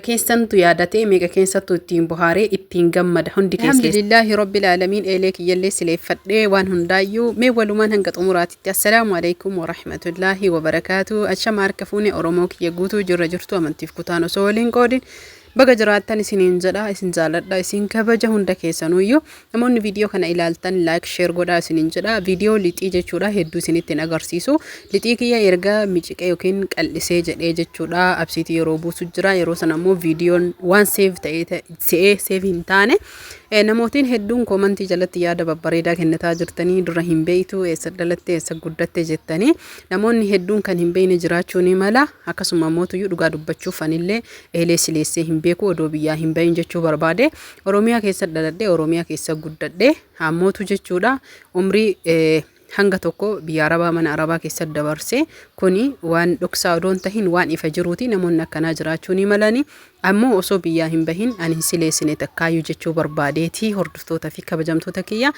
keessantu yaadate meeqa keessattu ittiin bohaaree ittiin gammada hundi keessa. Alhamdulillahi rabbil alamin eeleek yallee sileeffadhee waan hundaayyuu mee walumaan hanga xumuraatitti. Assalaamu alaykum wa rahmatullahi wa barakaatu. Achama harka fuune Oromoo kiyya guutuu jirra jirtu amantiif kutaan osoo waliin qoodin. Baga jiraattan isiniin jedha isin jaaladha isin kabaja hunda keessanuyyuu namoonni viidiyoo kana ilaaltan like share godhaa isiniin jedha. Viidiyoo lixii jechuudha hedduu isinitti agarsiisu. Lixii kiyya erga miciqee yookiin qal'isee jedhee jechuudha absiitii yeroo buusu jira. Yeroo sana immoo viidiyoon waan save ta'ee save hin taane namootiin hedduun komantii jalatti yaada babbareedaa kennataa jirtanii dura hin beeytu eessa dhalatte eessa guddatte jettanii namoonni hedduun kan hin beeyne jiraachuu ni mala. Akkasuma mootuyyuu dhugaa dubbachuuf anillee eelee sileessee hin beeku odoo biyyaa hin bahin jechuu barbaade. Oromiyaa keessa dhaladhe Oromiyaa keessa guddadhe hammootu jechuudha umrii hanga tokko biyya Arabaa mana Arabaa keessa dabarse kuni waan dhoksaa odoon tahin waan ifa jiruuti namoonni akkanaa jiraachuu ni malani. Ammoo osoo biyyaa hin bahin ani sileessine takkaayyuu jechuu barbaadeeti hordoftoota fi kabajamtoota kiyya.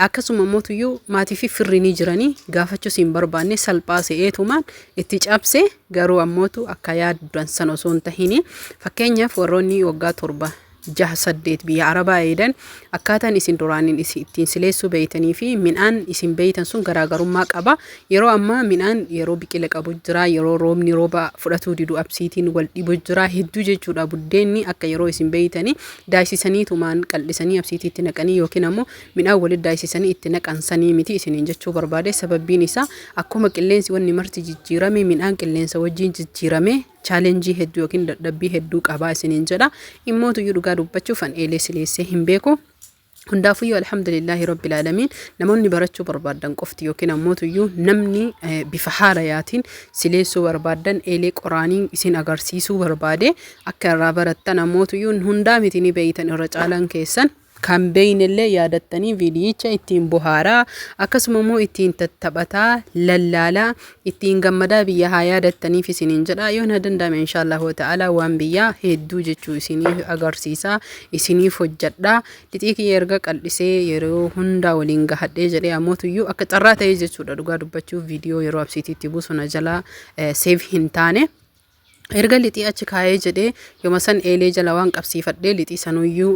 Akkasuma mootuyyuu maatii fi firri ni jiranii gaafachuu siin barbaanne salphaa se'eetumaan itti cabse garuu ammootu akka yaaddan san osoo hin tahini. Fakkeenyaaf warroonni waggaa 7 6 biyya Arabaa eedan akkaataan isin duraanin ittiin sileessuu beeytanii fi midhaan isin beeytan sun garaagarummaa qaba. Yeroo amma midhaan yeroo biqila qabu jira yeroo roobni rooba fudhatuu didu absiitiin wal dhibu jira hedduu jechuudha. Buddeenni akka yeroo isin beeytanii daayisisaniitumaan qal'isanii absiitiitti naqanii yookiin ammoo midhaan walitti daayisisanii itti naqansanii miti isiniin jechuu barbaade. Sababbiin isaa akkuma qilleensi wanni marti jijjiirame midhaan qilleensa wajjin jijjiirame challenge hedduu yookiin dadhabbii hedduu qabaa isiniin jedha. Immootuyyuu dhugaa dubbachuuf an eelee sileessee hin beeku. Hundaafuyyuu alhamdulillahi rabbil alamin namoonni barachuu barbaadan qofti yookiin ammootuyyuu namni bifa haarayaatiin sileessuu barbaadan eelee qoraanii isin agarsiisuu barbaade akka irraa barattan ammootuyyuu hundaa miti ni beeytan irra caalan keessan kan beeynillee yaadattanii viidiyicha ittiin bohaaraa akkasuma immoo ittiin tattabataa lallaalaa ittiin gammadaa biyya haa yaadattaniif isiniin jedha. Yoo na danda'ame inshallah ta'ala waan biyyaa hedduu jechuu isiniif agarsiisaa isiniif hojjedha. Lixii kiyya erga qal'isee yeroo hundaa waliin gahadhee jedhee ammootuyyuu akka carraa ta'ee jechuudha dhugaa dubbachuuf viidiyoo yeroo absiitiitti buusu na jalaa save hin taane. Erga lixii achi kaayee jedhee yooma san eelee jala waan qabsiifadhee lixii sanuyyuu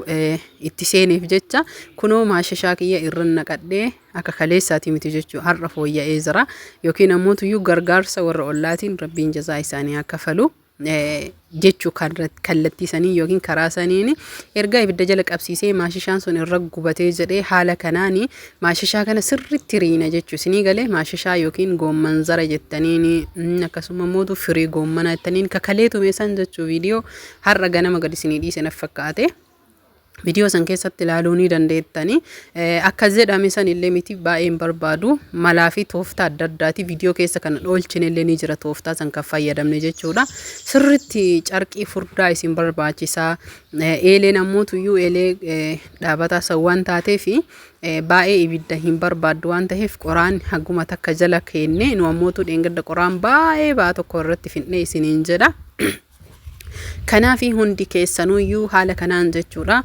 itti seeneef jecha kunoo maashishaa kiyya irra naqadhee akka kaleessaati miti jechuu har'a fooyya'ee jira yookiin ammootuyyuu gargaarsa warra ollaatiin rabbiin jazaa isaanii akka falu jechuu kallattiisanii yookiin karaa saniin erga ibidda jala qabsiisee maashishaan sun irra gubatee jedhee haala kanaani maashishaa kana sirriitti riina jechuu isinii galee maashishaa yookiin goomman zara jettaniin akkasuma mootu firii goommana jettaniin kakaleetu meesan jechuu viidiyoo har'a ganama gad isinii dhiise na fakkaate. Video san keessatti ilaaluu ni dandeettanii akka jedhame san illee miti baay'een barbaadu malaa fi tooftaa adda addaati video keessa kan dhoolchine illee ni jira tooftaa san kan fayyadamne jechuudha. Sirriitti carqii furdaa isin barbaachisaa eeleen ammootuyyuu eelee dhaabataa san waan taateef baay'ee ibidda hin barbaaddu waan ta'eef qoraan haguma takka jala keenne nu ammootu dheengadda qoraan baay'ee baa tokko irratti fidnee isiniin jedha. Kanaafi hundi keessanuyyuu haala kanaan jechuudha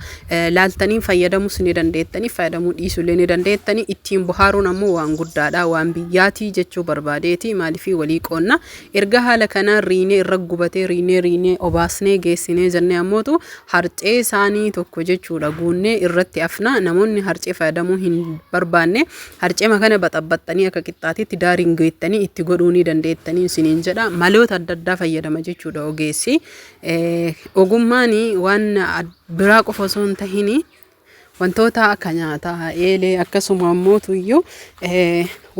laaltanii fayyadamuus ni dandeettanii fayyadamuu dhiisuullee ni dandeettanii ittiin bohaaruun ammoo waan guddaadha waan biyyaatii jechuu barbaadeeti maaliifii walii qoonna erga haala kanaan riinee irra gubatee riinee obaasnee geessinee jennee ammootu harcee isaanii tokko jechuudha guunnee irratti afna namoonni harcee fayyadamuu hin barbaanne harcee makana baxabbaxxanii akka qixxaatiitti daariin geettanii itti godhuu ni dandeettanii isiniin jedha maloota adda addaa fayyadama jechuudha ogeessi. Ogummaani waan biraa qofa osoo hin tahini wantoota akka nyaataa eelee akkasuma ammootuyyuu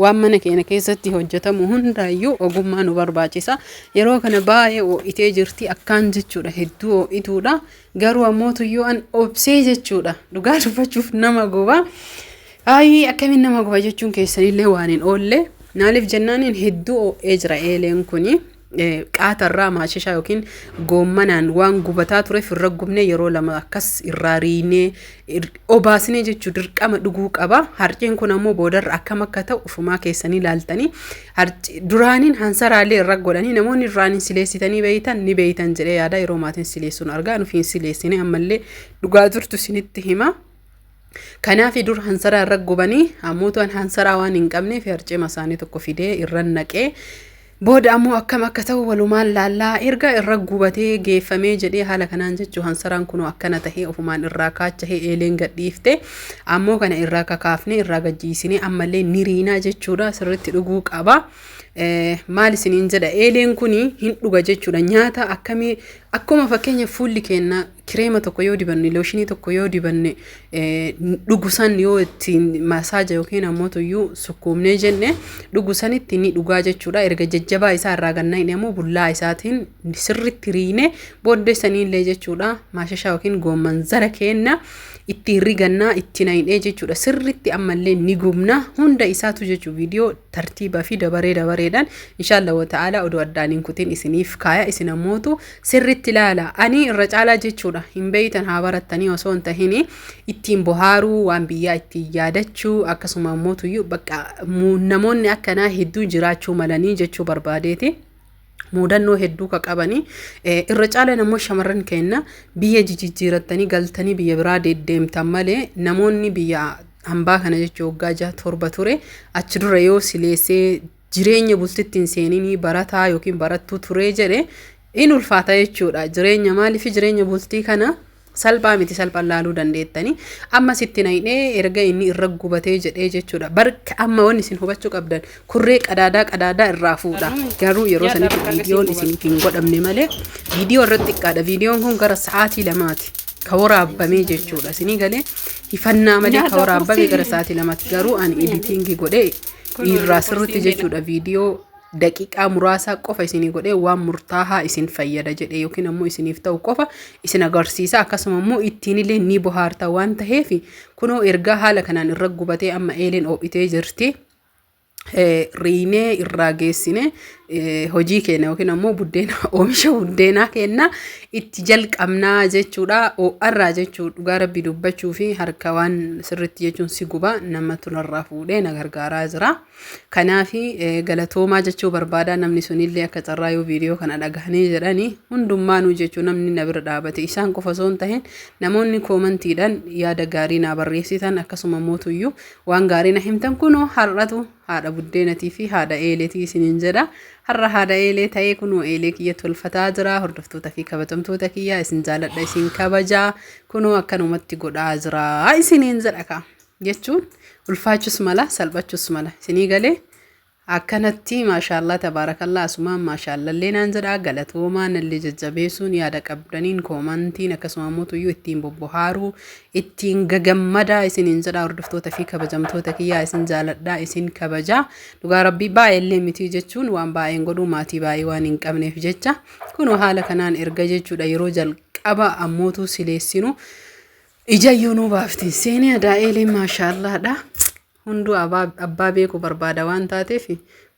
waan mana keenya keessatti hojjetamu hundaayyuu ogummaa nu barbaachisa. Yeroo kana baay'ee ho'itee jirti akkaan jechuudha hedduu ho'ituudha garuu ammootuyyuu an obsee jechuudha dhugaa dubbachuuf nama guba. Akkamiin nama guba jechuun keessanillee waan hin oolle maaliif jennaaniin hedduu ho'ee jira eeleen kuni. Qaatarraa maashishaa yookiin goommanaan waan gubataa tureef irra gubnee yeroo lama akkas irraa riinee obaasnee jechuu dirqama dhuguu qaba. Harceen kun ammoo boodarra akkam akka ta'u ufumaa keessanii laaltanii duraaniin hansaraalee irra godhanii namoonni duraaniin sileessitanii beeytan ni beeytan jedhee yaada yeroo maatiin sileessuun argaa nufiin sileessine ammallee dhugaa jirtu isinitti hima. Kanaafi dur hansaraa irra gubanii ammootu hansaraa waan hin qabneef harcee masaanii tokko fidee irra naqee booda ammoo akkam akka ta'u walumaan laallaa erga irra gubatee geeffamee jedhee haala kanaan jechuu hansaraan kun akkana tahee ofumaan irraa kaachahee eeleen gadhiifte ammoo kana irraa kakaafne irraa gajjiisine ammallee niriinaa jechuudha sirriitti dhuguu qaba. Maal isiniin jedha eeleen kun hin dhuga jechuudha nyaata akkamii akkuma fakkeenya fuulli keenya kireema tokko yoo dibanne looshinii tokko yoo dibanne dhugusan yoo ittiin masaaja yookiin ammoo tuyyuu sukkuumnee jenne dhugusanitti ni dhugaa jechuudha erga jajjabaa isaa irraa gannaa inni ammoo bullaa isaatiin sirriitti riine booddeessaniillee jechuudha maashashaa yookiin goomman zara kenna itti rigannaa itti naayinee jechuudha sirriitti ammallee ni gubna hunda isaatu jechuu viidiyoo tartiibaa fi dabareedhaan inshallah wa ta'ala odoo addaaniin kutiin isiniif kaaya isin ammootu sirriitti ilaala ani irra caalaa jechuudha hin beeytan haa barattanii osoo hin tahin ittiin bohaaruu waan biyyaa ittiin yaadachuu akkasuma ammootu bakka namoonni akkanaa hedduu jiraachuu malanii jechuu barbaadeeti. Mudannoo hedduu ka qabani irra caalaan ammoo shamarran keenya biyya jijjiirattanii galtanii biyya biraa deemtan malee namoonni biyya hambaa kana jechuu waggaa 6-7 ture achi dura yoo sileessee jireenya bultittiin seeninii barataa yookiin barattuu ture jedhe in ulfaata jechuudha jireenya maaliif jireenya bultii kana salphaa miti salphaan laaluu dandeettanii amma sitti naayinee erga inni irra gubatee jedhee jechuudha barka amma wanni isin hubachuu qabdan kurree qadaadaa irraa fuudha garuu yeroo sanitti viidiyoon isiniif hin godhamne malee viidiyoo irratti xiqqaadha viidiyoon kun gara sa'aatii 2ti ka waraabamee jechuudha isinii galee hifannaa malee ka waraabamee gara sa'aatii 2ti garuu ani editingii godhee irraa sirriitti jechuudha viidiyoo daqiiqaa muraasa qofa isinii godhee waan murtaahaa isin fayyada jedhee yookiin ammoo isiniif ta'u qofa isin agarsiisa akkasuma ammoo ittiinillee ni bohaarta waan taheef kunoo ergaa haala kanaan irra gubatee amma eeleen ophitee jirti riinee irraa geessine hojii keenya yookiin ammoo buddeena oomisha buddeenaa keenya itti jalqabnaa jechuudha o'arraa jechuudha dhugaa rabbii dubbachuu fi harka waan sirriitti jechuun si guba namatti narraa fuudhee na gargaaraa jira kanaaf galatoomaa jechuu barbaadaa namni sunillee akka carraa yoo viidiyoo kana dhagahanii jedhanii hundummaanuu jechuu namni na bira dhaabate isaan qofa osoo hin tahin namoonni koomantiidhaan yaada gaarii na barreessitan akkasuma mootuyyuu waan gaarii na himtan kunoo har'atu haadha buddeenatii fi haadha eeleetii isiniin jedha har'a haadha eelee ta'ee kunoo eelee kiyya tolfataa jira hordoftoota fi kabajamtoota kiyya isin jaaladha isin kabajaa kunoo akkanumatti godhaa jira isiniin jedha ka jechuun ulfaachus mala salphachus mala isinii galee akkanatti maashaallah tabarakallah asumaan maashaallallee naan jedha galatoomaa nallee jajjabeessuun yaada qabdaniin koomantiin akkasuma mootuyyuu ittiin bobbohaaruu ittiin gagammadaa isiniin jedha hordoftoota fi kabajamtoota kiyyaa isin jaaladhaa isin kabajaa dhugaa rabbii baay'eellee miti jechuun waan baay'een godhuu maatii baay'ee waan hin qabneef jecha kunoo haala kanaan erga jechuudha yeroo jalqaba ammootu sileessinu ijayyuu nu baafti seenii daa'eeleen maashaallaadha hunduu abbaa beeku barbaada waan taateef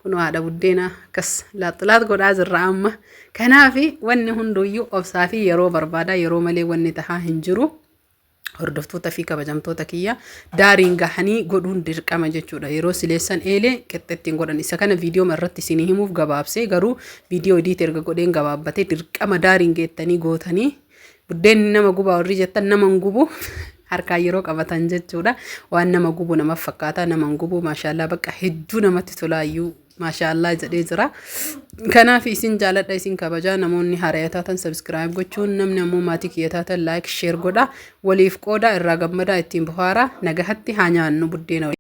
kun haadha buddeena akkas laaxlaat godhaa jirra amma kanaaf wanni hunduyyuu obsaa fi yeroo barbaada yeroo malee wanni tahaa hin jiru hordoftoota fi kabajamtoota kiyya daariin gahanii godhuun dirqama jechuudha yeroo sileessan eelee qixxeettiin godhan isa kana viidiyoo irratti isinii himuuf gabaabsee garuu viidiyoo ediit erga godheen gabaabbatee dirqama daariin geettanii gootanii buddeenni nama gubaa warri jettan nama hin gubu harkaa yeroo qabatan jechuudha waan nama gubu nama fakkaata nama gubu maashaallah bakka hedduu namatti tolaayyuu maashaallah jedhee jira kanaaf isin jaaladha isin kabajaa namoonni haarayataatan subscribe gochuun namni ammoo maatii kiyyataatan like share godha waliif qooda irraa gammadaa ittiin bohaara nagahatti haa nyaannu buddeena